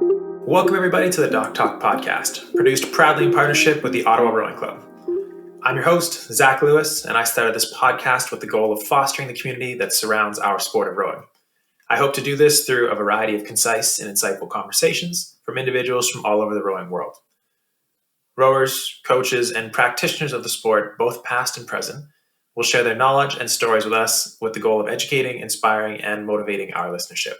Welcome everybody to the Doc Talk podcast, produced proudly in partnership with the Ottawa Rowing Club. I'm your host, Zach Lewis, and I started this podcast with the goal of fostering the community that surrounds our sport of rowing. I hope to do this through a variety of concise and insightful conversations from individuals from all over the rowing world. Rowers, coaches, and practitioners of the sport, both past and present, will share their knowledge and stories with us with the goal of educating, inspiring, and motivating our listenership.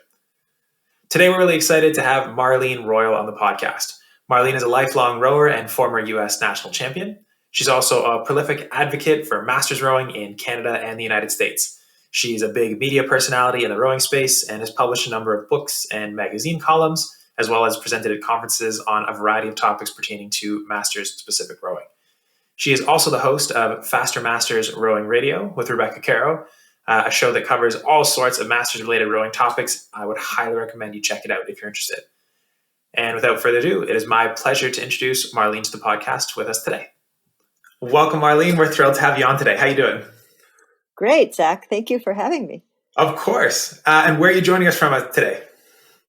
Today, we're really excited to have Marlene Royle on the podcast. Marlene is a lifelong rower and former U.S. national champion. She's also a prolific advocate for masters rowing in Canada and the United States. She's a big media personality in the rowing space and has published a number of books and magazine columns, as well as presented at conferences on a variety of topics pertaining to masters-specific rowing. She is also the host of Faster Masters Rowing Radio with Rebecca Caroe, a show that covers all sorts of masters-related rowing topics. I would highly recommend you check it out if you're interested. And without further ado, it is my pleasure to introduce Marlene to the podcast with us today. Welcome, Marlene. We're thrilled to have you on today. How you doing? Great, Zach. Thank you for having me. Of course. And where are you joining us from today?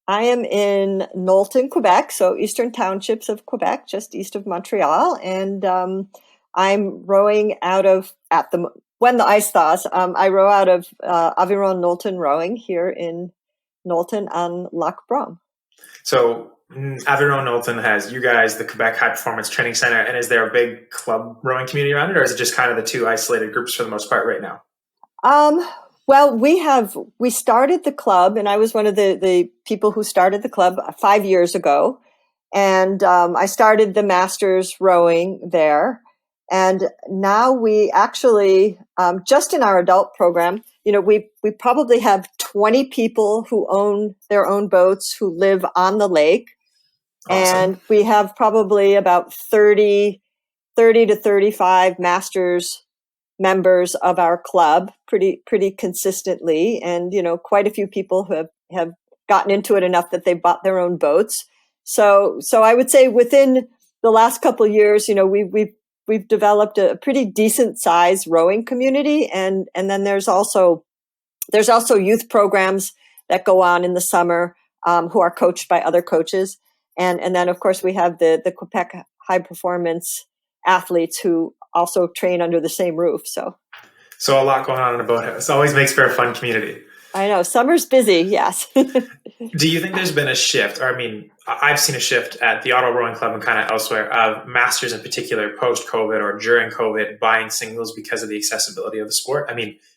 I am in Knowlton, Quebec, so eastern townships of Quebec, just east of Montreal. And I'm rowing when the ice thaws, I row out of Aviron Knowlton Rowing here in Knowlton on Lac Brome. So Aviron Knowlton has you guys, the Quebec High Performance Training Center, and is there a big club rowing community around it, or is it just kind of the two isolated groups for the most part right now? Well, we started the club, and I was one of the people who started the club 5 years ago, and I started the masters rowing there. And now we actually, just in our adult program, we probably have 20 people who own their own boats who live on the lake. Awesome. And we have probably about 30 to 35 masters members of our club pretty consistently. And, quite a few people who have gotten into it enough that they bought their own boats. So I would say within the last couple of years, we've developed a pretty decent sized rowing community. And then there's also youth programs that go on in the summer, who are coached by other coaches. And then of course we have the Quebec high performance athletes who also train under the same roof. So a lot going on in a boathouse. Always makes for a fun community. I know. Summer's busy. Yes. Do you think there's been a shift? Or, I've seen a shift at the Ottawa Rowing Club and kind of elsewhere of masters in particular post-COVID or during COVID buying singles because of the accessibility of the sport.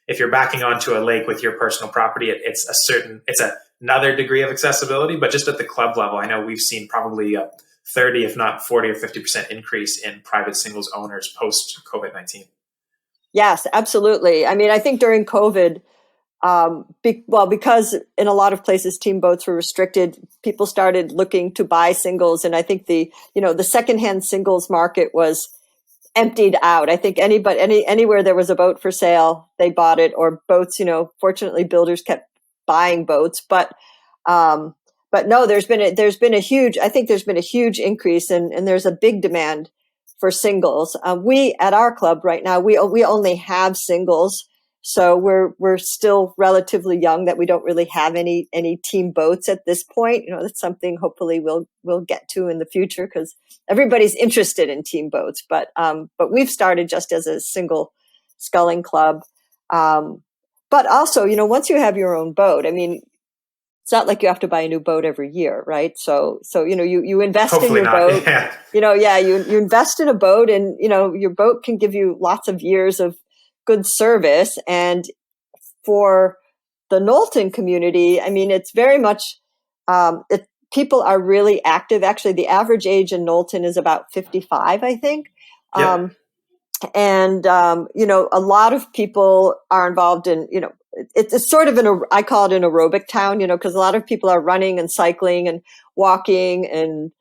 If you're backing onto a lake with your personal property, it's another degree of accessibility, but just at the club level, I know we've seen probably a 30, if not 40 or 50% increase in private singles owners post-COVID-19. Yes, absolutely. I think during COVID, because in a lot of places team boats were restricted, people started looking to buy singles, and I think the secondhand singles market was emptied out. I think anywhere there was a boat for sale, they bought it, or boats. Fortunately, builders kept buying boats, but no, there's been a huge increase, and there's a big demand for singles. We at our club right now, we only have singles. So we're still relatively young that we don't really have any team boats at this point. That's something hopefully we'll get to in the future because everybody's interested in team boats. But we've started just as a single sculling club. But also, once you have your own boat, it's not like you have to buy a new boat every year, right? So you invest Hopefully in your not. boat. Yeah. You invest in a boat, and your boat can give you lots of years of good service. And for the Knowlton community, it's very much people are really active. Actually, the average age in Knowlton is about 55, I think. Yeah. A lot of people are involved in, it's sort of I call it an aerobic town, because a lot of people are running and cycling and walking and,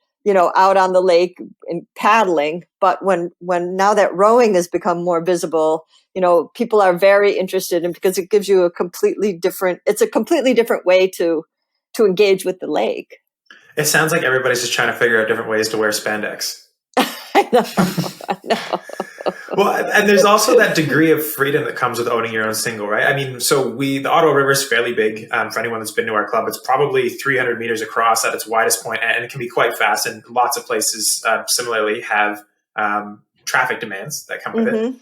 out on the lake and paddling. But when now that rowing has become more visible, people are very interested in, because it gives you a completely different way to engage with the lake. It sounds like everybody's just trying to figure out different ways to wear spandex. I know. Well, and there's also that degree of freedom that comes with owning your own single, right? I mean, so the Ottawa River is fairly big. For anyone that's been to our club, it's probably 300 meters across at its widest point, and it can be quite fast. And lots of places similarly have traffic demands that come with it.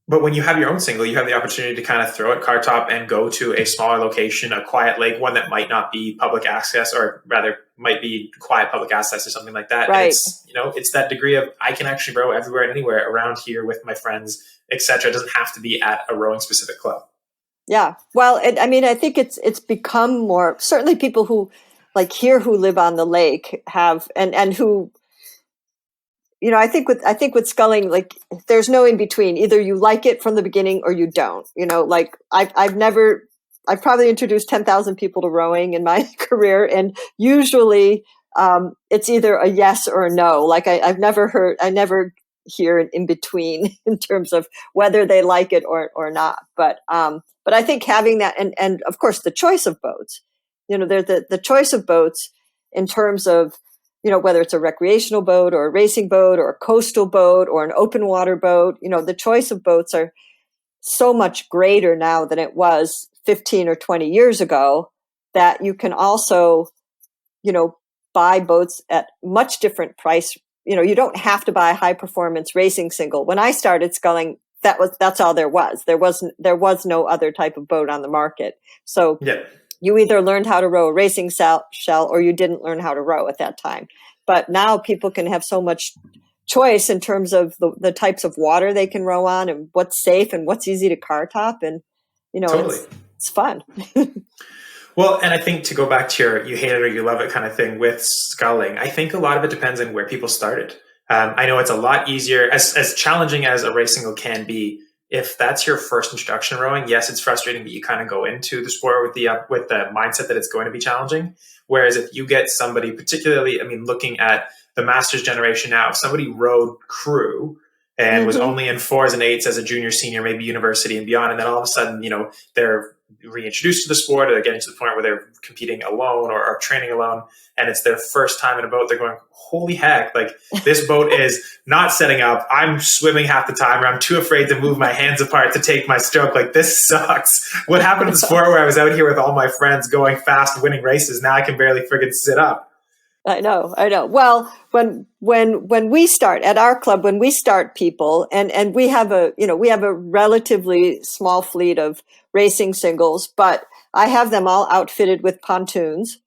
But when you have your own single, you have the opportunity to kind of throw it car top and go to a smaller location, a quiet lake, one that might not be public access, or rather might be quiet public access or something like that. Right. And it's that degree of, I can actually row everywhere and anywhere around here with my friends, etc. It doesn't have to be at a rowing specific club. Yeah. Well, I think it's become more, certainly people who like here who live on the lake have, and who, I think with sculling, like there's no in between. Either you like it from the beginning or you don't. Like I've probably introduced 10,000 people to rowing in my career, and usually it's either a yes or a no. Like I never hear an in between in terms of whether they like it or not. But I think having that, and of course the choice of boats. There's the choice of boats in terms of, whether it's a recreational boat or a racing boat or a coastal boat or an open water boat, the choice of boats are so much greater now than it was 15 or 20 years ago, that you can also, buy boats at much different price. You don't have to buy a high performance racing single. When I started sculling, that's all there was. There was no other type of boat on the market. So yeah. You either learned how to row a racing shell or you didn't learn how to row at that time. But now people can have so much choice in terms of the types of water they can row on and what's safe and what's easy to car top. And, Totally. It's fun. Well, and I think to go back to your you hate it or you love it kind of thing with sculling, I think a lot of it depends on where people started. I know it's a lot easier, as challenging as a race single can be. If that's your first introduction to rowing, yes, it's frustrating, but you kind of go into the sport with the mindset that it's going to be challenging. Whereas if you get somebody, particularly, looking at the Masters generation now, if somebody rowed crew and was only in 4s and 8s as a junior, senior, maybe university and beyond, and then all of a sudden, they're reintroduced to the sport, or they're getting to the point where they're competing alone or training alone, and it's their first time in a boat, they're going, holy heck, like this boat is not setting up. I'm swimming half the time, or I'm too afraid to move my hands apart to take my stroke. Like, this sucks. What happened to the sport where I was out here with all my friends going fast, winning races? Now I can barely friggin' sit up. I know. Well, when we start at our club, when we start people, and we have a relatively small fleet of racing singles, but I have them all outfitted with pontoons.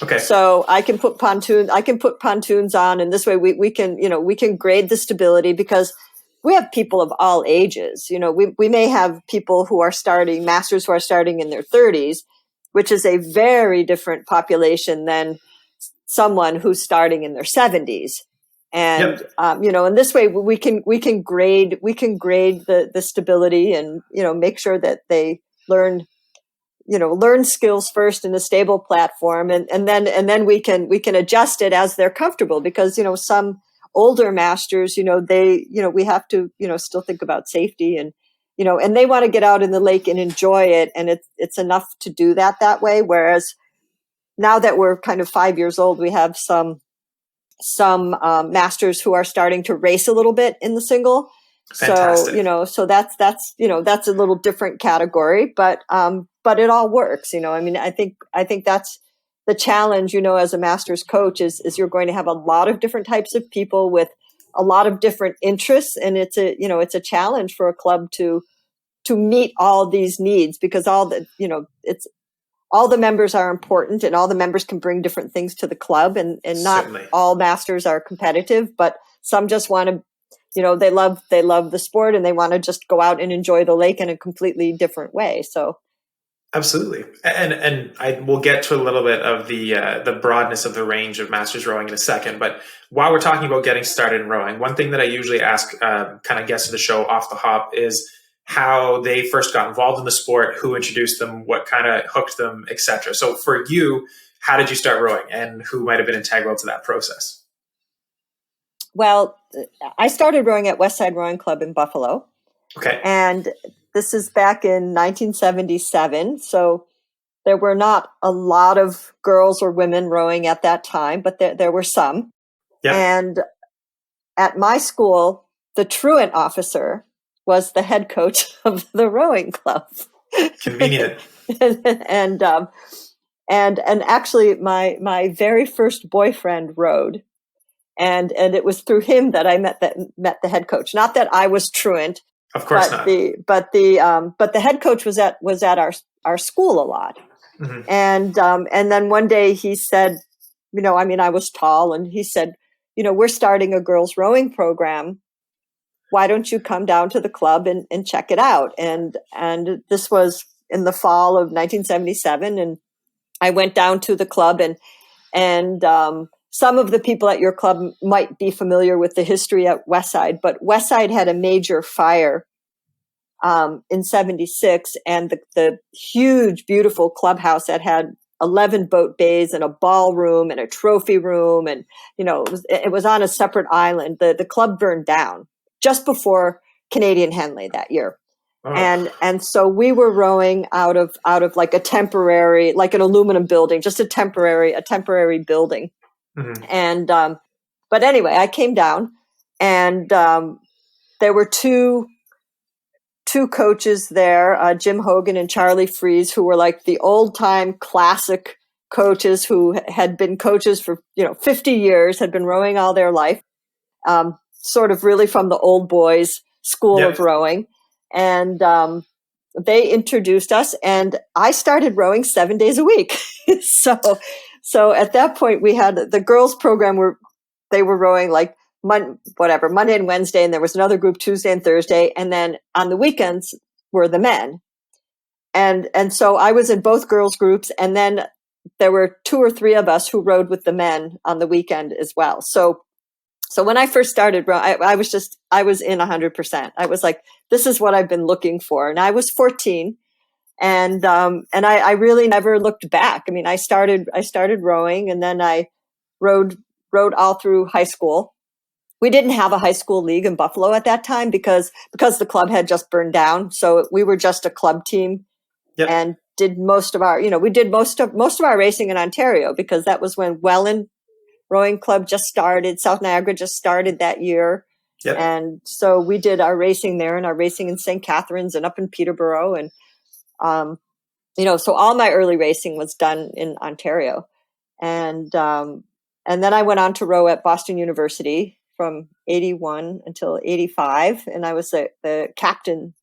Okay. So I can put pontoons on, and this way we can grade the stability, because we have people of all ages. We may have people who are starting, masters who are starting in their 30s, which is a very different population than someone who's starting in their 70s. And and this way we can grade the stability, and make sure that they learn skills first in a stable platform, and then we can adjust it as they're comfortable, because some older masters, we have to still think about safety, and and they want to get out in the lake and enjoy it, and it's enough to do that way. Whereas now that we're kind of 5 years old, we have some masters who are starting to race a little bit in the single. Fantastic. So that's a little different category, but it all works. I think that's the challenge, as a master's coach, is you're going to have a lot of different types of people with a lot of different interests, and it's a challenge for a club to meet all these needs, because all the members are important, and all the members can bring different things to the club, and not Certainly. all masters are competitive, but some just want to, they love the sport, and they want to just go out and enjoy the lake in a completely different way. So. Absolutely. And I will get to a little bit of the broadness of the range of masters rowing in a second. But while we're talking about getting started in rowing, one thing that I usually ask kind of guests of the show off the hop is how they first got involved in the sport, who introduced them, what kind of hooked them, etc. So for you, how did you start rowing, and who might have been integral to that process? Well, I started rowing at Westside Rowing Club in Buffalo. Okay. And this is back in 1977. So there were not a lot of girls or women rowing at that time, but there were some. Yep. And at my school, the truant officer was the head coach of the rowing club. Convenient. and actually my very first boyfriend rowed. And it was through him that I met the head coach. Not that I was truant, of course not. But the head coach was at our school a lot. Mm-hmm. And then one day he said, I was tall, and he said, we're starting a girls rowing program. Why don't you come down to the club and check it out? And this was in the fall of 1977, and I went down to the club, and some of the people at your club might be familiar with the history at Westside, but Westside had a major fire in 76, and the huge, beautiful clubhouse that had 11 boat bays and a ballroom and a trophy room, and it was on a separate island. The club burned down just before Canadian Henley that year. Oh. And so we were rowing out of like a temporary, like an aluminum building, just a temporary building. Mm-hmm. And but anyway, I came down, and there were two coaches there, Jim Hogan and Charlie Fries, who were like the old time classic coaches who had been coaches for 50 years, had been rowing all their life, sort of really from the old boys school of rowing. And they introduced us, and I started rowing 7 days a week. So at that point, we had the girls program they were rowing like Monday and Wednesday, and there was another group Tuesday and Thursday, and then on the weekends were the men. And so I was in both girls groups, and then there were 2 or 3 of us who rowed with the men on the weekend as well. So when I first started, I was in 100%. I was like, this is what I've been looking for. And I was 14, and I really never looked back. I mean, I started rowing, and then I rowed all through high school. We didn't have a high school league in Buffalo at that time because the club had just burned down. So we were just a club team, and did most of our, we did most of our racing in Ontario, because that was when Welland Rowing Club just started. South Niagara just started that year. Yep. And so we did our racing there, and our racing in St. Catharines and up in Peterborough. And, so all my early racing was done in Ontario. And then I went on to row at Boston University from 81 until 85. And I was the captain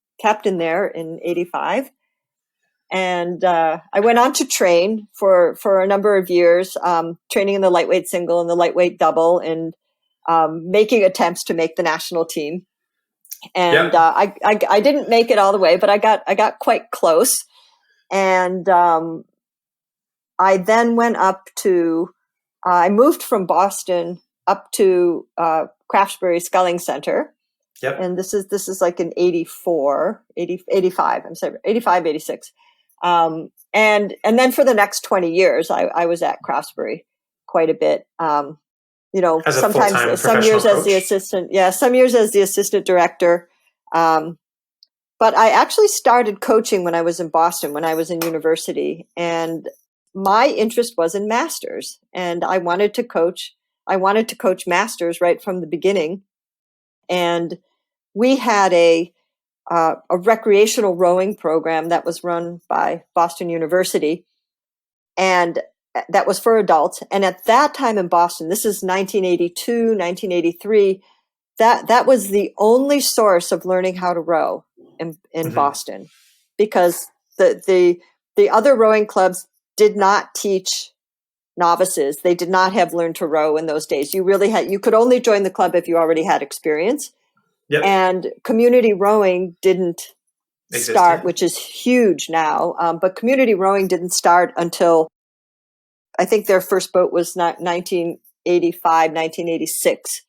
there in 85. And I went on to train for a number of years, training in the lightweight single and the lightweight double, and making attempts to make the national team. And I didn't make it all the way, but I got quite close. And I then went up to I moved from Boston up to Craftsbury Sculling Center. Yep. And this is like in 85, I'm sorry, 85, 86. And then for the next 20 years, I was at Craftsbury quite a bit. Sometimes some years as the assistant. Yeah. Some years as the assistant director. But I actually started coaching when I was in Boston, when I was in university, and my interest was in masters, and I wanted to coach masters right from the beginning. And we had a recreational rowing program that was run by Boston University, and that was for adults. And at that time in Boston, this is 1982, 1983, that was the only source of learning how to row in mm-hmm. Boston, because the other rowing clubs did not teach novices. They did not have Learn to Row in those days. You could only join the club if you already had experience. Yep. And community rowing didn't start, which is huge now. But community rowing didn't start until, I think their first boat was 1985, 1986,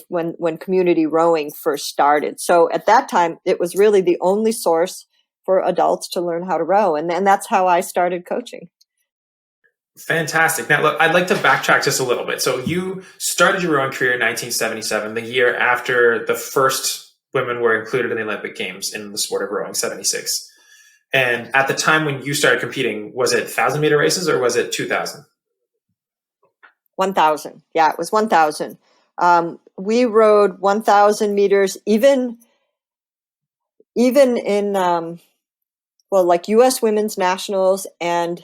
when community rowing first started. So at that time, it was really the only source for adults to learn how to row. And that's how I started coaching. Fantastic. Now, look, I'd like to backtrack just a little bit. So you started your rowing career in 1977, the year after the first women were included in the Olympic Games in the sport of rowing, 76. And at the time when you started competing, was it 1,000-meter races or was it 2,000? 1,000. Yeah, it was 1,000. We rowed 1,000 meters, even in like U.S. Women's Nationals, and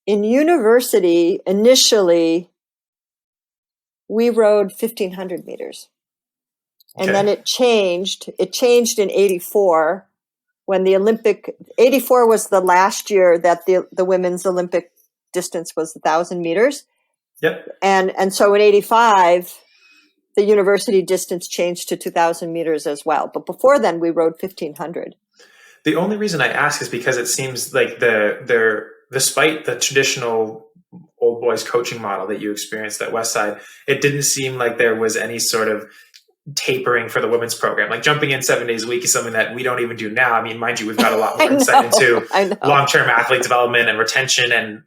in university initially we rowed 1,500 meters, and then it changed. It changed in '84 when the Olympic. '84 was the last year that the women's Olympic distance was 1,000 meters. Yep. And so in '85, the university distance changed to 2,000 meters as well. But before then, we rowed 1,500. The only reason I ask is because it seems like despite the traditional old boys coaching model that you experienced at Westside, it didn't seem like there was any sort of tapering for the women's program. Like jumping in 7 days a week is something that we don't even do now. I mean, mind you, we've got a lot more insight into long-term athlete development and retention and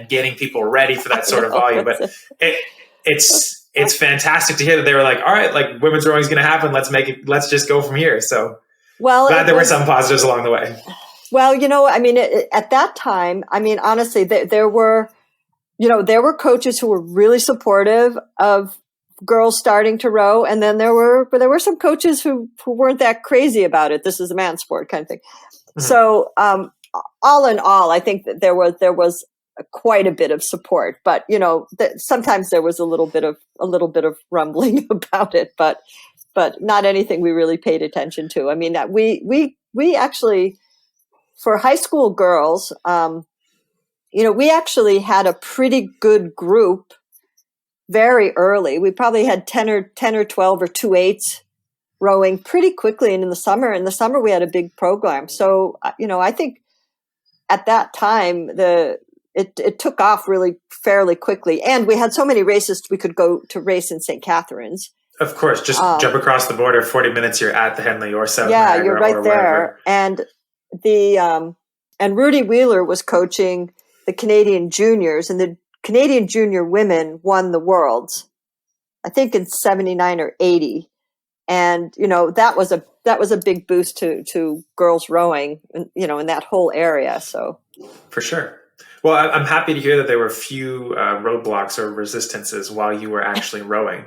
getting people ready for that sort of volume. But it's fantastic to hear that they were like, all right, like women's rowing is going to happen. Let's just go from here. So glad there were some positives along the way. Well, I mean, at that time, I mean, honestly, there were coaches who were really supportive of girls starting to row, and then there were some coaches who weren't that crazy about it. This is a man's sport kind of thing. Mm-hmm. So, all in all, I think that there was quite a bit of support, but sometimes there was a little bit of rumbling about it, but not anything we really paid attention to. I mean, we actually, for high school girls, we actually had a pretty good group very early. We probably had 10 or 12 or 2/8 rowing pretty quickly. And in the summer we had a big program. So, I think at that time, it took off really fairly quickly. And we had so many races, we could go to race in St. Catharines. Of course, just jump across the border, 40 minutes, you're at the Henley or South Niagara. Yeah, you're right there. And and Rudy Wheeler was coaching the Canadian juniors, and the Canadian junior women won the Worlds, I think in 79 or 80. And, that was a big boost to girls rowing, in that whole area. So for sure. Well, I'm happy to hear that there were few roadblocks or resistances while you were actually rowing.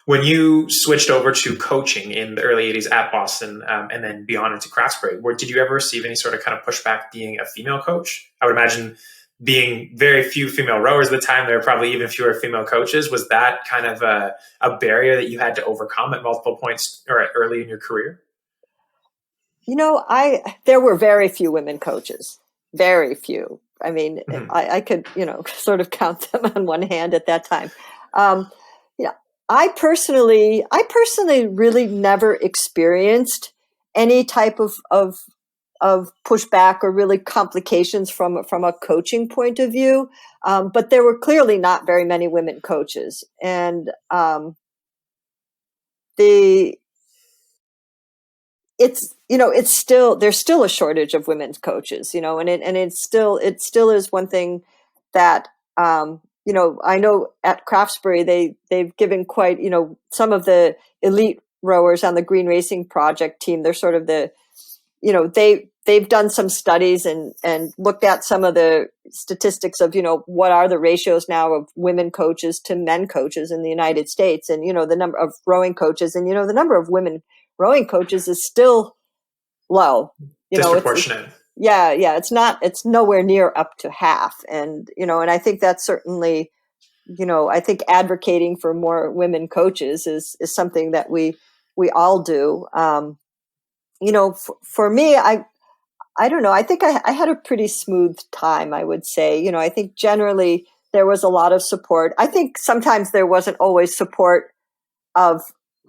When you switched over to coaching in the early 80s at Boston and then beyond into Craftsbury, did you ever receive any sort of kind of pushback being a female coach? I would imagine being very few female rowers at the time, there were probably even fewer female coaches. Was that kind of a barrier that you had to overcome at multiple points or early in your career? There were very few women coaches, very few. I mean, mm-hmm. I could, sort of count them on one hand at that time. I personally really never experienced any type of pushback or really complications from a coaching point of view. But there were clearly not very many women coaches, and there's still a shortage of women's coaches, and it still is one thing that, I know at Craftsbury, they've given quite, some of the elite rowers on the Green Racing Project team, they're sort of they've done some studies and looked at some of the statistics of, what are the ratios now of women coaches to men coaches in the United States, and, the number of rowing coaches, and, the number of women rowing coaches is still low. Disproportionate. It's nowhere near up to half. And, and I think that's certainly, I think advocating for more women coaches is something that we all do. For me, I don't know. I think I had a pretty smooth time, I would say. I think generally there was a lot of support. I think sometimes there wasn't always support of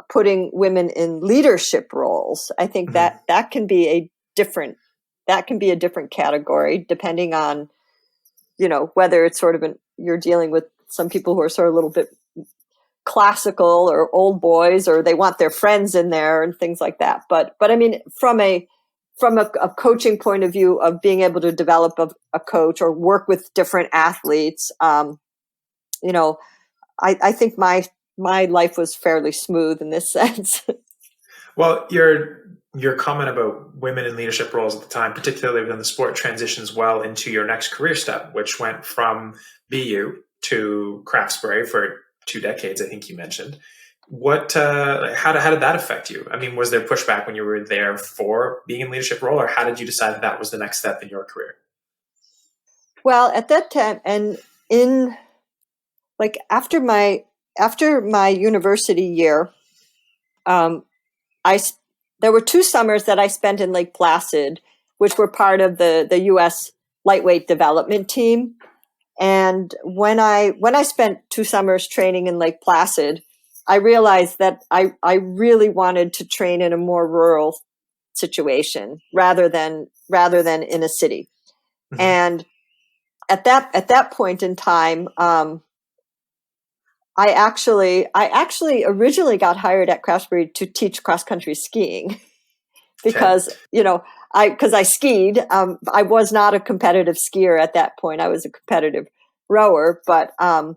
putting women in leadership roles. I think mm-hmm. that can be a different category, depending on, whether it's sort of you're dealing with some people who are sort of a little bit classical or old boys, or they want their friends in there and things like that. But I mean, from a coaching point of view of being able to develop a coach or work with different athletes, I think my life was fairly smooth in this sense. Well, your comment about women in leadership roles at the time, particularly within the sport, transitions well into your next career step, which went from BU to Craftsbury for 2 decades, I think you mentioned. How did that affect you? I mean, was there pushback when you were there for being in leadership role, or how did you decide that was the next step in your career? Well, at that time, and in like after my university year, um, there were 2 summers that I spent in Lake Placid, which were part of the U.S. lightweight development team. And when I spent 2 summers training in Lake Placid, I realized that I really wanted to train in a more rural situation rather than in a city. Mm-hmm. And at that point in time, I actually originally got hired at Craftsbury to teach cross country skiing because I skied. I was not a competitive skier at that point. I was a competitive rower, but I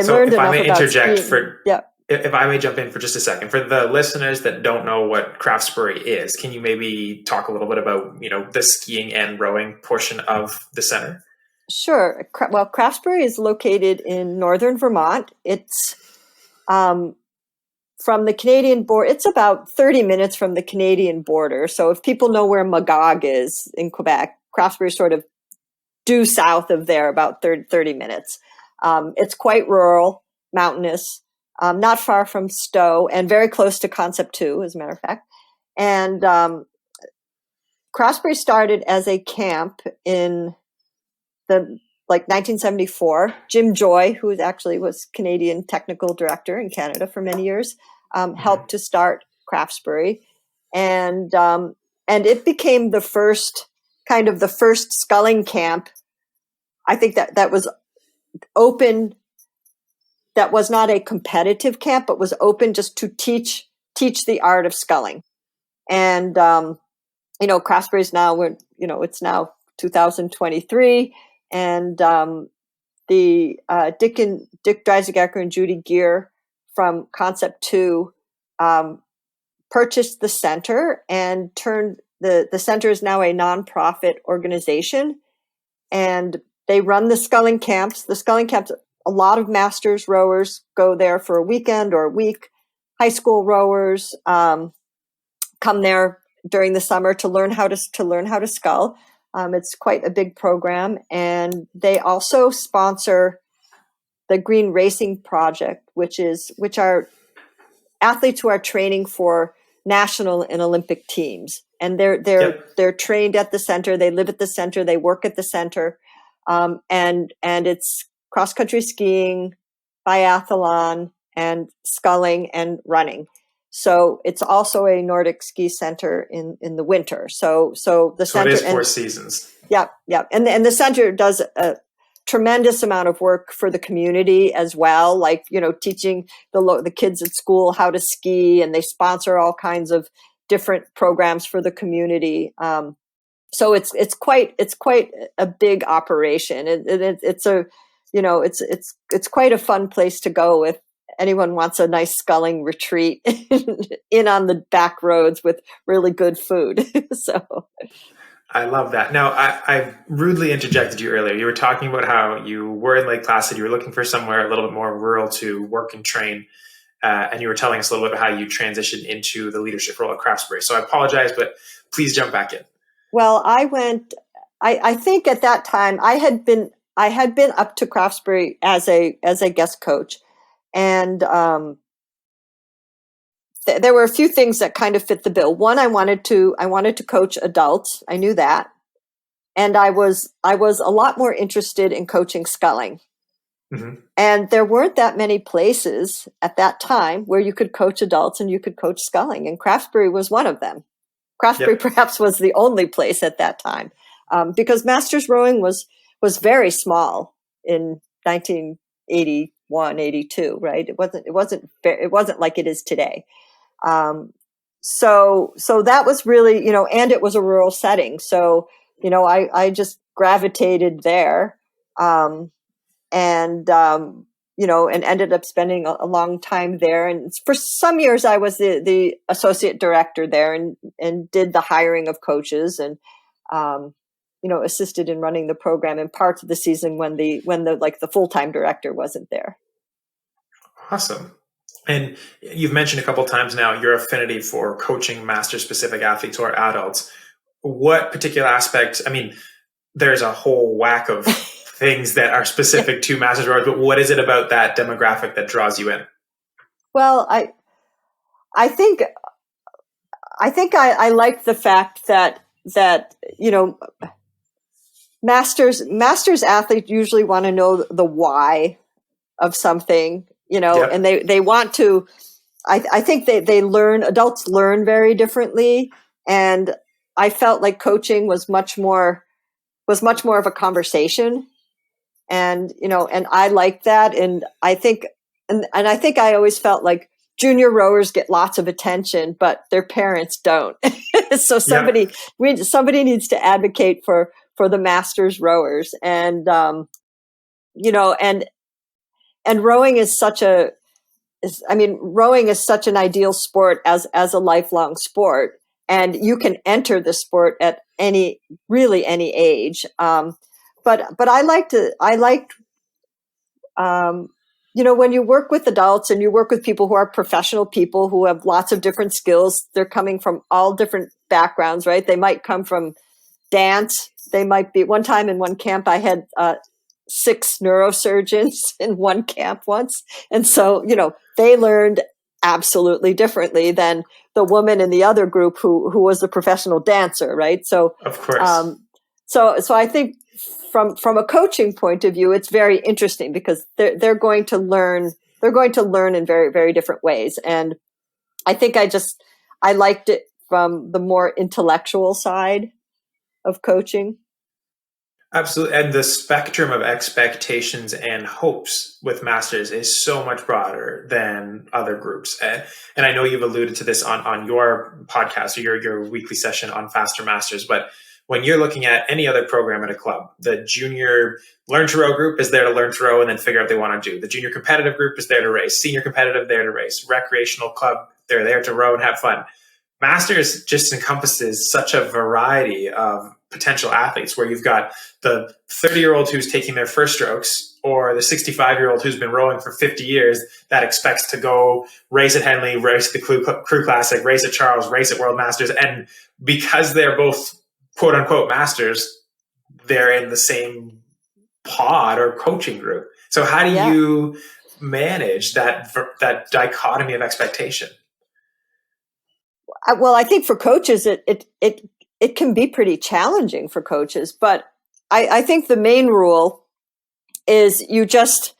So learned if I enough may about interject skiing. Yeah. if I may jump in for just a second, for the listeners that don't know what Craftsbury is, can you maybe talk a little bit about, the skiing and rowing portion of the center? Sure. Well, Craftsbury is located in northern Vermont. It's from the Canadian border. It's about 30 minutes from the Canadian border. So if people know where Magog is in Quebec, Craftsbury is sort of due south of there, about 30 minutes. It's quite rural, mountainous, not far from Stowe, and very close to Concept 2, as a matter of fact. And Craftsbury started as a camp in the 1974. Jim Joy, who actually was Canadian technical director in Canada for many years, helped to start Craftsbury, and it became the first sculling camp. I think that was open. That was not a competitive camp, but was open just to teach the art of sculling. And Craftsbury's now it's now 2023, and the Dick Dreisegacker and Judy Gear from Concept 2 purchased the center and turned the center is now a nonprofit organization, and they run the sculling camps. The sculling camps, a lot of masters rowers go there for a weekend or a week. High school rowers come there during the summer to learn how to scull. It's quite a big program, and they also sponsor the Green Racing Project, which are athletes who are training for national and Olympic teams, and they're trained at the center. They live at the center. They work at the center, and it's cross country skiing, biathlon, and sculling and running. So it's also a Nordic ski center in the winter. So the center, it is 4 seasons. Yeah. And the center does a tremendous amount of work for the community as well, like, teaching the kids at school how to ski, and they sponsor all kinds of different programs for the community. So it's quite a big operation. It's quite a fun place to go if anyone wants a nice sculling retreat in on the back roads with really good food. So I love that. Now, I rudely interjected you earlier. You were talking about how you were in Lake Placid. You were looking for somewhere a little bit more rural to work and train. And you were telling us a little bit about how you transitioned into the leadership role at Craftsbury. So I apologize, but please jump back in. Well, I think at that time I had been up to Craftsbury as a guest coach. And there were a few things that kind of fit the bill. One, I wanted to coach adults. I knew that. And I was a lot more interested in coaching sculling. Mm-hmm. And there weren't that many places at that time where you could coach adults and you could coach sculling. And Craftsbury was one of them. Craftsbury perhaps was the only place at that time, because masters rowing was very small in 1981, 82, right? It wasn't like it is today. So that was really, and it was a rural setting. So, I just gravitated there, and ended up spending a long time there. And for some years I was the associate director there, and did the hiring of coaches, and, assisted in running the program in parts of the season when the full-time director wasn't there. Awesome. And you've mentioned a couple of times now your affinity for coaching master specific athletes or adults. What particular aspect? I mean, there's a whole whack of things that are specific to masters rowers, but what is it about that demographic that draws you in? Well, I think I like the fact that masters athletes usually want to know the why of something, Yep. and they want to. I think adults learn very differently, and I felt like coaching was much more of a conversation, and I like that, and I think I always felt like junior rowers get lots of attention, but their parents don't. So Yep. somebody needs to advocate for the masters rowers, and and rowing is rowing is such an ideal sport as a lifelong sport, and you can enter the sport at any age. But I liked when you work with adults and you work with people who are professional people who have lots of different skills, they're coming from all different backgrounds, right? They might come from dance. They might be, one time in one camp, I had 6 neurosurgeons in one camp once. And so, they learned absolutely differently than the woman in the other group who was a professional dancer, right? So, Of course. So I think from a coaching point of view, it's very interesting because they're going to learn in very, very different ways. And I think I liked it from the more intellectual side of coaching. Absolutely. And the spectrum of expectations and hopes with masters is so much broader than other groups. And I know you've alluded to this on your podcast or your weekly session on Faster Masters, but when you're looking at any other program at a club, the junior learn to row group is there to learn to row and then figure out what they want to do. The junior competitive group is there to race. Senior competitive, there to race. Recreational club, they're there to row and have fun. Masters just encompasses such a variety of potential athletes where you've got the 30-year-old who's taking their first strokes or the 65-year-old who's been rowing for 50 years that expects to go race at Henley, race at the Crew Classic, race at Charles, race at World Masters. And because they're both quote unquote masters, they're in the same pod or coaching group. So how do you manage that dichotomy of expectation? Well, I think for coaches, it can be pretty challenging for coaches, but I think the main rule is you just,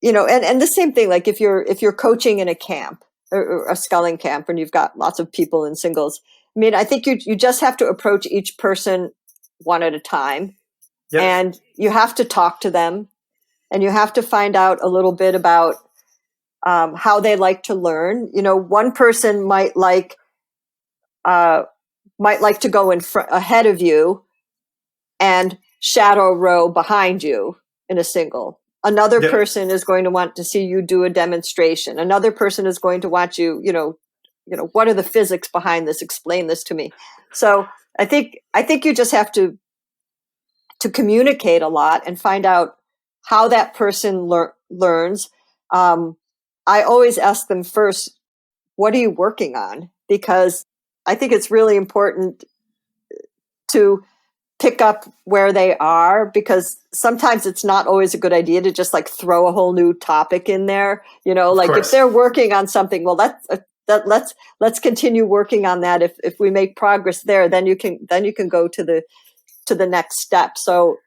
and the same thing, like if you're coaching in a camp or a sculling camp and you've got lots of people in singles, I mean, I think you just have to approach each person one at a time. Yep. And you have to talk to them and you have to find out a little bit about how they like to learn. One person might like to go ahead of you and shadow row behind you in a single. Another person is going to want to see you do a demonstration. Another person is going to want you, what are the physics behind this? Explain this to me. So I think you just have to communicate a lot and find out how that person learns. I always ask them first, what are you working on? Because I think it's really important to pick up where they are, because sometimes it's not always a good idea to just like throw a whole new topic in there. If they're working on something, well, let's continue working on that. If we make progress there, then you can go to the next step. So,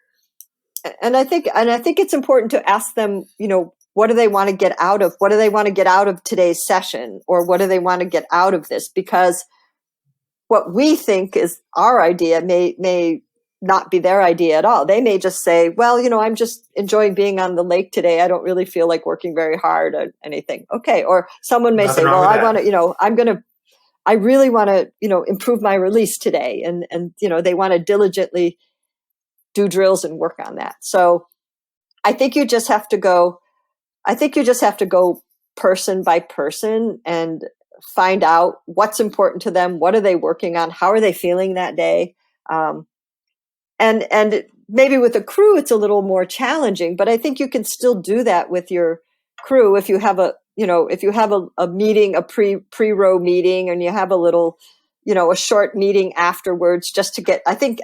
and I think it's important to ask them, what do they want to get out of? What do they want to get out of today's session? Or what do they want to get out of this? Because what we think is our idea may not be their idea at all. They may just say, well, I'm just enjoying being on the lake today. I don't really feel like working very hard or anything. Okay. Or someone may say, well, I want to, I really want to, improve my release today. And, they want to diligently do drills and work on that. So I think you just have to go person by person and find out what's important to them. What are they working on? How are they feeling that day? And maybe with a crew, it's a little more challenging, but I think you can still do that with your crew if you have if you have a meeting, a pre-row meeting, and you have a little, a short meeting afterwards, just to get, I think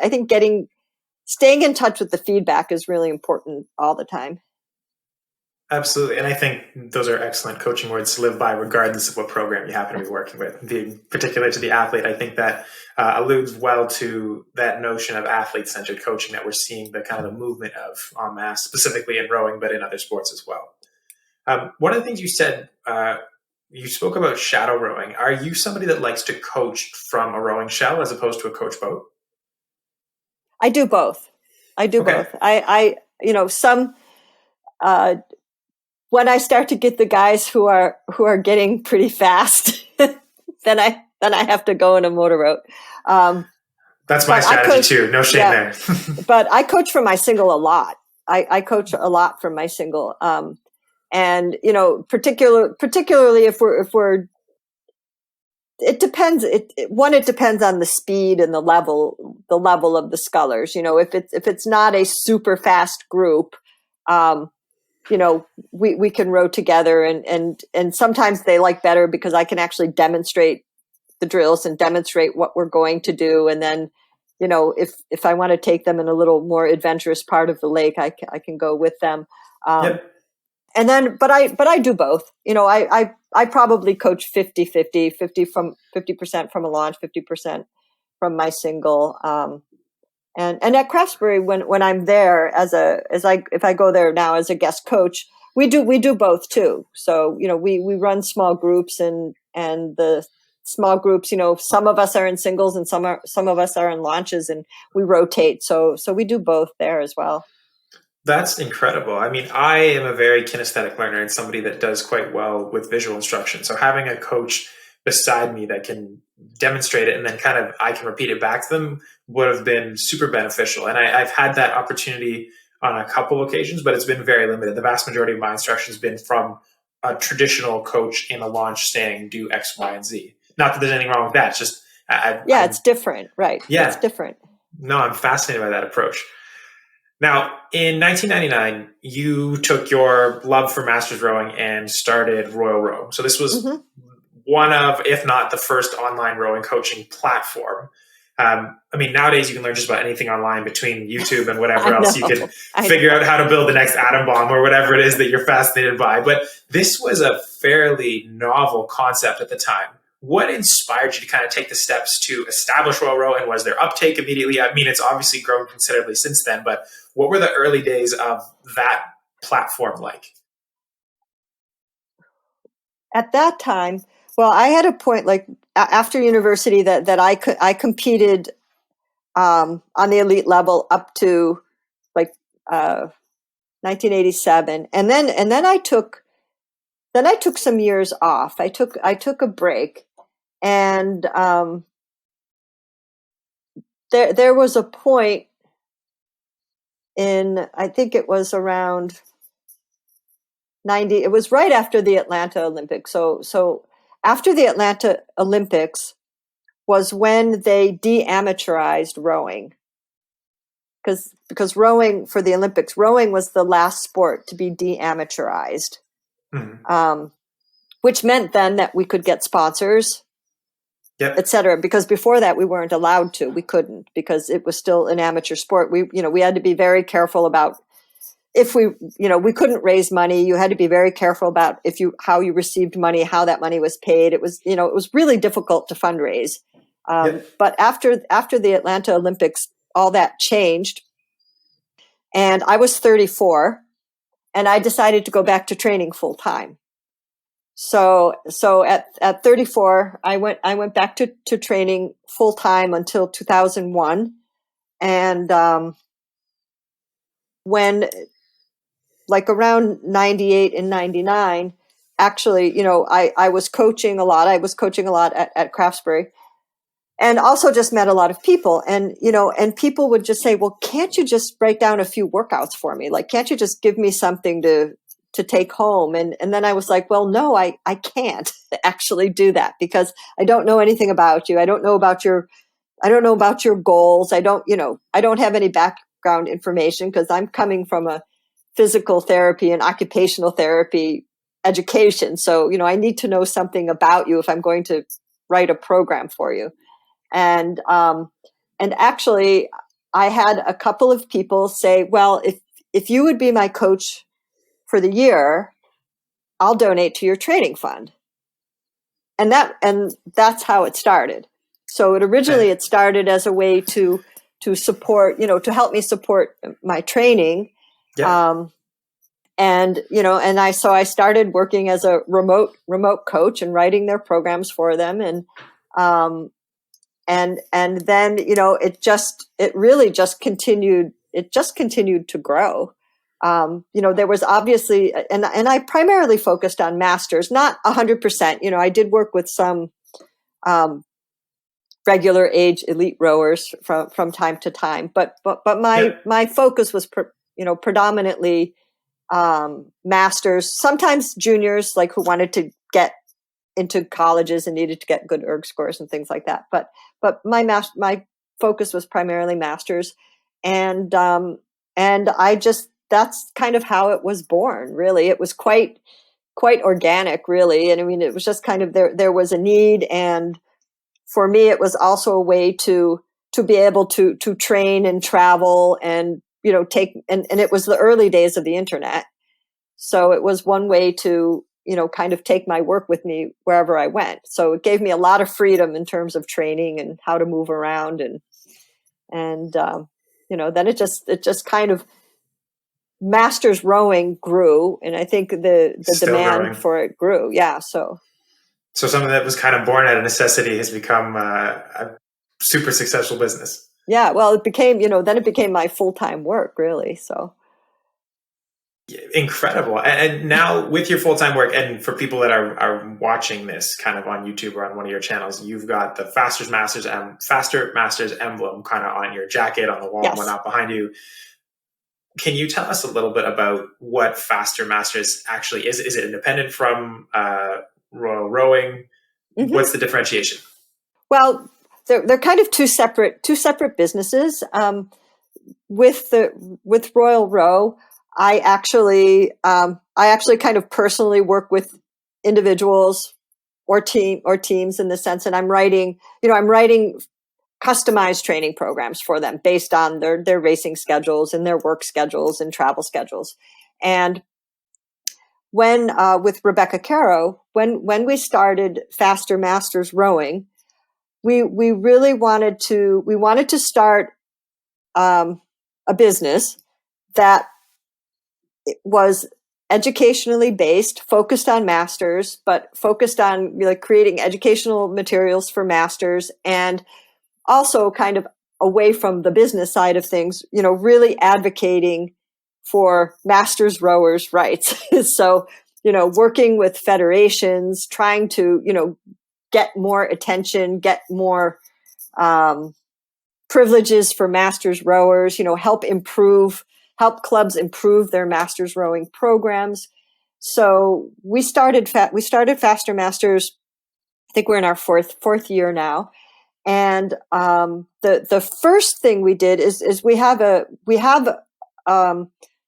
staying in touch with the feedback is really important all the time. Absolutely. And I think those are excellent coaching words to live by, regardless of what program you happen to be working with. Being particular to the athlete, I think that alludes well to that notion of athlete-centered coaching that we're seeing the kind of the movement of en masse, specifically in rowing, but in other sports as well. One of the things you said, you spoke about shadow rowing. Are you somebody that likes to coach from a rowing shell as opposed to a coach boat? I do both. Both. I some, when I start to get the guys who are getting pretty fast, then I have to go in a motor boat. That's my strategy too. No shame there. But I coach from my single a lot. I coach a lot from my single. And, particularly if we're, it depends. It depends on the speed and the level of the scullers. If it's not a super fast group, we can row together, and sometimes they like better because I can actually demonstrate the drills and demonstrate what we're going to do. And then, if I want to take them in a little more adventurous part of the lake, I can go with them. Yep. And then, but I do both. I probably coach 50% from a launch, 50% from my single. And at Craftsbury, when I'm there if I go there now as a guest coach, we do both too. So, we run small groups, and the small groups, some of us are in singles and some of us are in launches, and we rotate. So we do both there as well. That's incredible. I mean, I am a very kinesthetic learner and somebody that does quite well with visual instruction. So having a coach beside me that can demonstrate it and then kind of I can repeat it back to them would have been super beneficial. And I've had that opportunity on a couple occasions, but it's been very limited. The vast majority of my instruction has been from a traditional coach in a launch saying do X, Y, and Z. Not that there's anything wrong with that. It's just it's different, right? Yeah, it's different. No, I'm fascinated by that approach. Now, in 1999, you took your love for masters rowing and started Roylerow. So this was one of, if not the first online rowing coaching platform. Nowadays you can learn just about anything online between YouTube and whatever else. You can figure out how to build the next atom bomb or whatever it is that you're fascinated by. But this was a fairly novel concept at the time. What inspired you to kind of take the steps to establish Roylerow, and was there uptake immediately? I mean, it's obviously grown considerably since then, but what were the early days of that platform like? At that time, well, I had a point like after university that I competed on the elite level up to like 1987, and then I took some years off. I took a break, and there was a point in, I think it was around 90. It was right after the Atlanta Olympics. So after the Atlanta Olympics was when they de-amateurized rowing, because rowing for the Olympics, rowing was the last sport to be de-amateurized, which meant then that we could get sponsors, et cetera. Because before that, we weren't allowed to. We couldn't, because it was still an amateur sport. We had to be very careful about if we couldn't raise money. You had to be very careful about how you received money, how that money was paid. It was really difficult to fundraise. But after the Atlanta Olympics, all that changed, and I was 34, and I decided to go back to training full time. So at 34, I went back to training full time until 2001, and when like around 98 and 99, actually, I was coaching a lot. I was coaching a lot at Craftsbury, and also just met a lot of people. And, and people would just say, well, can't you just break down a few workouts for me? Like, can't you just give me something to take home? And then I was like, well, no, I can't actually do that, because I don't know anything about you. I don't know about your goals. I don't have any background information, because I'm coming from a physical therapy and occupational therapy education. So, I need to know something about you if I'm going to write a program for you. And actually, I had a couple of people say, well, if you would be my coach for the year, I'll donate to your training fund. And that's how it started. So it started as a way to support, to help me support my training. Yeah. And I started working as a remote coach and writing their programs for them. And then, it really just continued. It just continued to grow. There was obviously, and I primarily focused on masters, not 100%. I did work with some regular age elite rowers from time to time, but my focus was predominantly masters, sometimes juniors, like who wanted to get into colleges and needed to get good erg scores and things like that. But my focus was primarily masters, and that's kind of how it was born. Really, it was quite organic, really. And I mean, it was just kind of there was a need, and for me, it was also a way to be able to train and travel and take, and it was the early days of the internet, so it was one way to kind of take my work with me wherever I went. So it gave me a lot of freedom in terms of training and how to move around, and then it just kind of, masters rowing grew, and I think the demand growing for it grew. Yeah. So something that was kind of born out of necessity has become a super successful business. Yeah. Well, it became, then it became my full-time work, really. So. Incredible. And now with your full-time work, and for people that are watching this kind of on YouTube or on one of your channels, you've got the Faster Masters emblem kind of on your jacket, on the wall, and whatnot behind you. Can you tell us a little bit about what Faster Masters actually is? Is it independent from Royal Rowing? Mm-hmm. What's the differentiation? Well, they're kind of two separate businesses. With Roylerow, I actually kind of personally work with individuals or teams in the sense that I'm writing customized training programs for them based on their racing schedules and their work schedules and travel schedules. And when with Rebecca Caroe, when we started Faster Masters Rowing, we really wanted to start a business that was educationally based, focused on masters, but focused on creating educational materials for masters, and also kind of away from the business side of things, really advocating for masters rowers' rights. So, working with federations, trying to, get more attention, get more privileges for masters rowers, help clubs improve their masters rowing programs. So we started Faster Masters. I think we're in our fourth year now. And the first thing we did is we have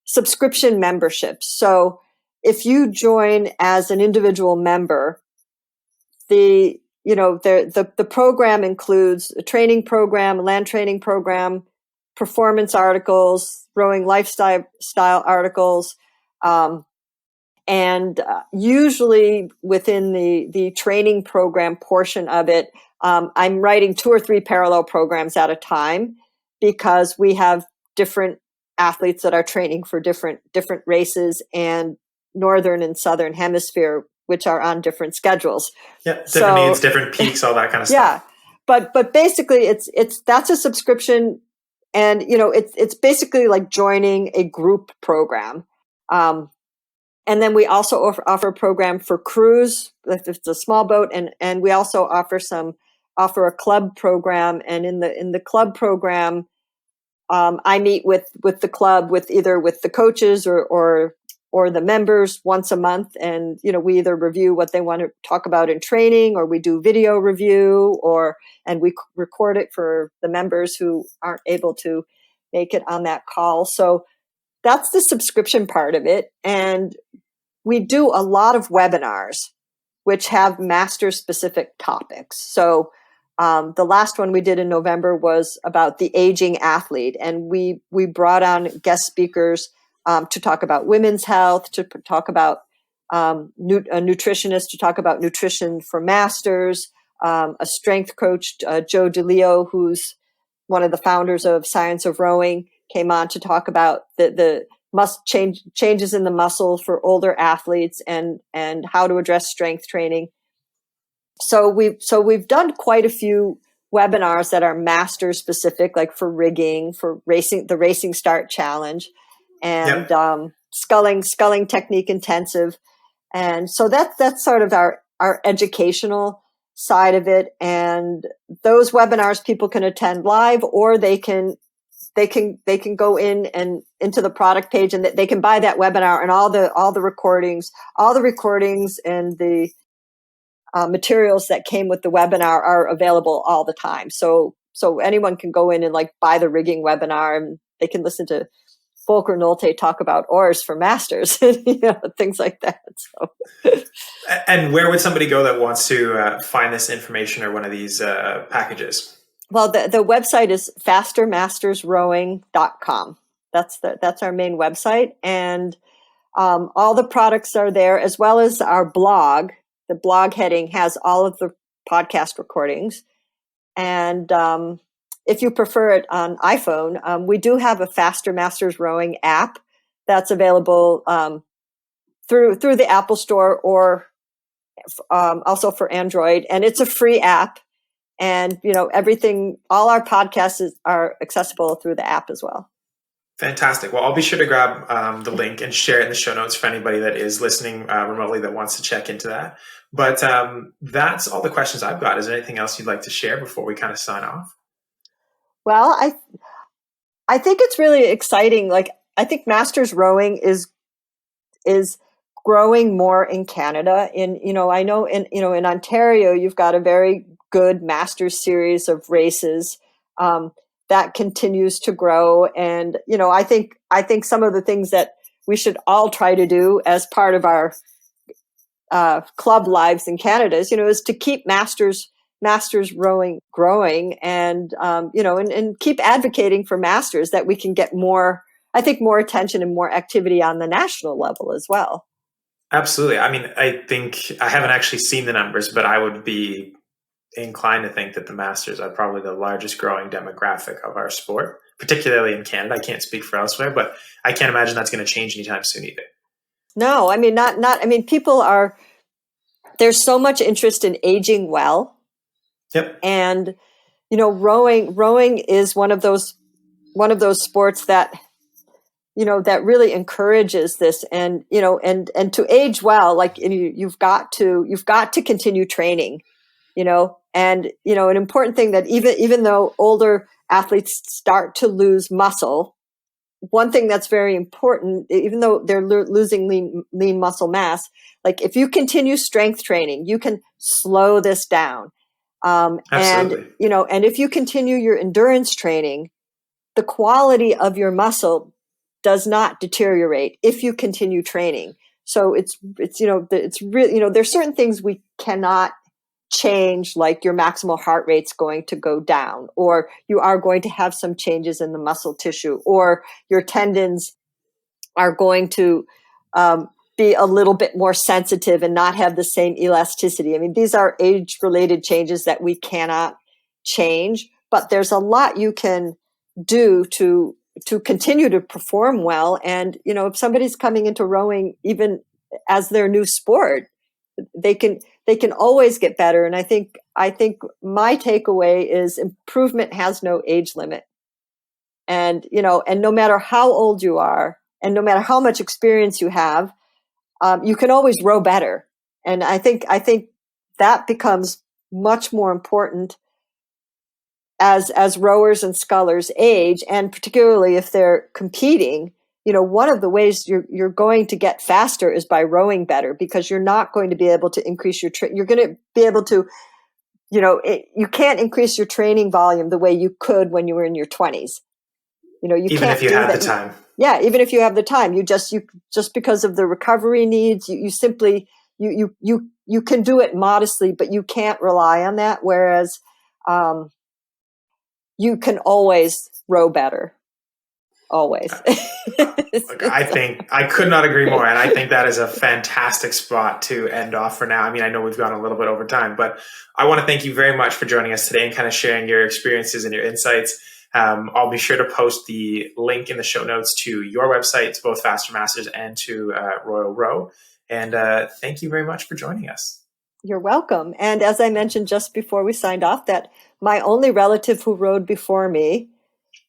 subscription memberships. So if you join as an individual member, the program includes a training program, a land training program, performance articles, rowing lifestyle articles, and usually within the training program portion of it, I'm writing 2 or 3 parallel programs at a time, because we have different athletes that are training for different races, and northern and southern hemisphere, which are on different schedules. Yeah, different needs, different peaks, all that kind of stuff. Yeah, but basically, that's a subscription, and it's basically like joining a group program. And then we also offer a program for crews if it's a small boat, and we also offer a club program. And in the club program, I meet with the club, with the coaches or the members once a month, and we either review what they want to talk about in training, or we do video review, and we record it for the members who aren't able to make it on that call. So that's the subscription part of it. And we do a lot of webinars, which have master-specific topics. So the last one we did in November was about the aging athlete, and we brought on guest speakers to talk about women's health, to talk about a nutritionist to talk about nutrition for masters, a strength coach, Joe DeLeo, who's one of the founders of Science of Rowing, came on to talk about the changes in the muscle for older athletes and how to address strength training. So we've done quite a few webinars that are master specific, like for rigging, for racing, the Racing Start Challenge, and sculling technique intensive. And so that's sort of our educational side of it. And those webinars people can attend live, or they can go in and into the product page, and they can buy that webinar and all the recordings and the materials that came with the webinar are available all the time. So anyone can go in and like buy the rigging webinar, and they can listen to Volker Nolte talk about oars for masters, things like that. So. And where would somebody go that wants to find this information or one of these packages? Well, the website is fastermastersrowing.com. That's our main website, and all the products are there, as well as our blog. The blog heading has all of the podcast recordings, and if you prefer it on iPhone, we do have a Faster Masters Rowing app that's available through the Apple Store, or also for Android, and it's a free app. And everything, all our podcasts are accessible through the app as well. Fantastic. Well, I'll be sure to grab the link and share it in the show notes for anybody that is listening remotely that wants to check into that. But that's all the questions I've got. Is there anything else you'd like to share before we kind of sign off? Well, I think it's really exciting. Like, I think Masters Rowing is growing more in Canada. I know in Ontario, you've got a very good Masters series of races that continues to grow. And, I think some of the things that we should all try to do as part of our club lives in Canada is to keep Masters Rowing growing, and and keep advocating for Masters, that we can get more attention and more activity on the national level as well. Absolutely. I mean, I think I haven't actually seen the numbers, but I would be inclined to think that the Masters are probably the largest growing demographic of our sport, particularly in Canada. I can't speak for elsewhere, but I can't imagine that's going to change anytime soon either. No, I mean, there's so much interest in aging well. Yep. And, rowing is one of those sports that, that really encourages this, and, and to age well, like you've got to continue training, and, an important thing that even though older athletes start to lose muscle, one thing that's very important, even though they're losing lean muscle mass, like if you continue strength training, you can slow this down. Absolutely. And if you continue your endurance training, the quality of your muscle does not deteriorate if you continue training. So it's really, there's certain things we cannot change, like your maximal heart rate's going to go down, or you are going to have some changes in the muscle tissue, or your tendons are going to be a little bit more sensitive and not have the same elasticity. I mean, these are age-related changes that we cannot change, but there's a lot you can do to continue to perform well. And, if somebody's coming into rowing, even as their new sport, they can always get better. And I think my takeaway is improvement has no age limit. And, and no matter how old you are, and no matter how much experience you have, you can always row better. And I think that becomes much more important as rowers and scullers age, and particularly if they're competing. One of the ways you're going to get faster is by rowing better, because you're not going to be able to increase you're going to be able to, you can't increase your training volume the way you could when you were in your 20s. You even can't if you do have that. the time. Yeah, even if you have the time, you just because of the recovery needs, you simply you can do it modestly, but you can't rely on that. Whereas you can always row better, always. I think I could not agree more. And I think that is a fantastic spot to end off for now. I mean, I know we've gone a little bit over time, but I want to thank you very much for joining us today and kind of sharing your experiences and your insights. I'll be sure to post the link in the show notes to your website, to both Faster Masters and to Roylerow. And thank you very much for joining us. You're welcome. And as I mentioned just before we signed off, that my only relative who rowed before me,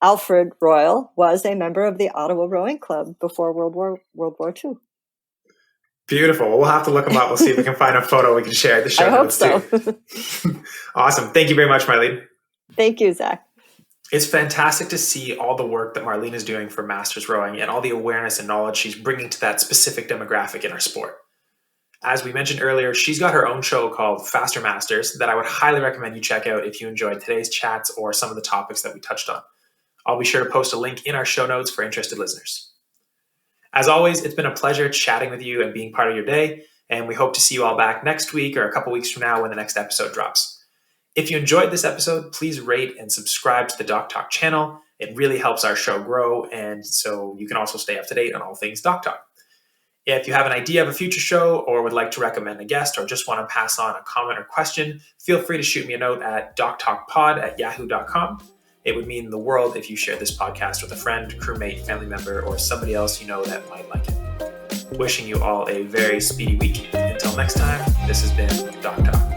Alfred Royle, was a member of the Ottawa Rowing Club before World War II. Beautiful. We'll have to look them up. We'll see if we can find a photo we can share at the show notes too. Awesome. Thank you very much, Marlene. Thank you, Zach. It's fantastic to see all the work that Marlene is doing for Masters Rowing and all the awareness and knowledge she's bringing to that specific demographic in our sport. As we mentioned earlier, she's got her own show called Faster Masters that I would highly recommend you check out if you enjoyed today's chats or some of the topics that we touched on. I'll be sure to post a link in our show notes for interested listeners. As always, it's been a pleasure chatting with you and being part of your day, and we hope to see you all back next week or a couple weeks from now when the next episode drops. If you enjoyed this episode, please rate and subscribe to the Doc Talk channel. It really helps our show grow, and so you can also stay up to date on all things Doc Talk. If you have an idea of a future show or would like to recommend a guest or just want to pass on a comment or question, feel free to shoot me a note at doctalkpod@yahoo.com. It would mean the world if you shared this podcast with a friend, crewmate, family member, or somebody else you know that might like it. Wishing you all a very speedy week. Until next time, this has been Doc Talk.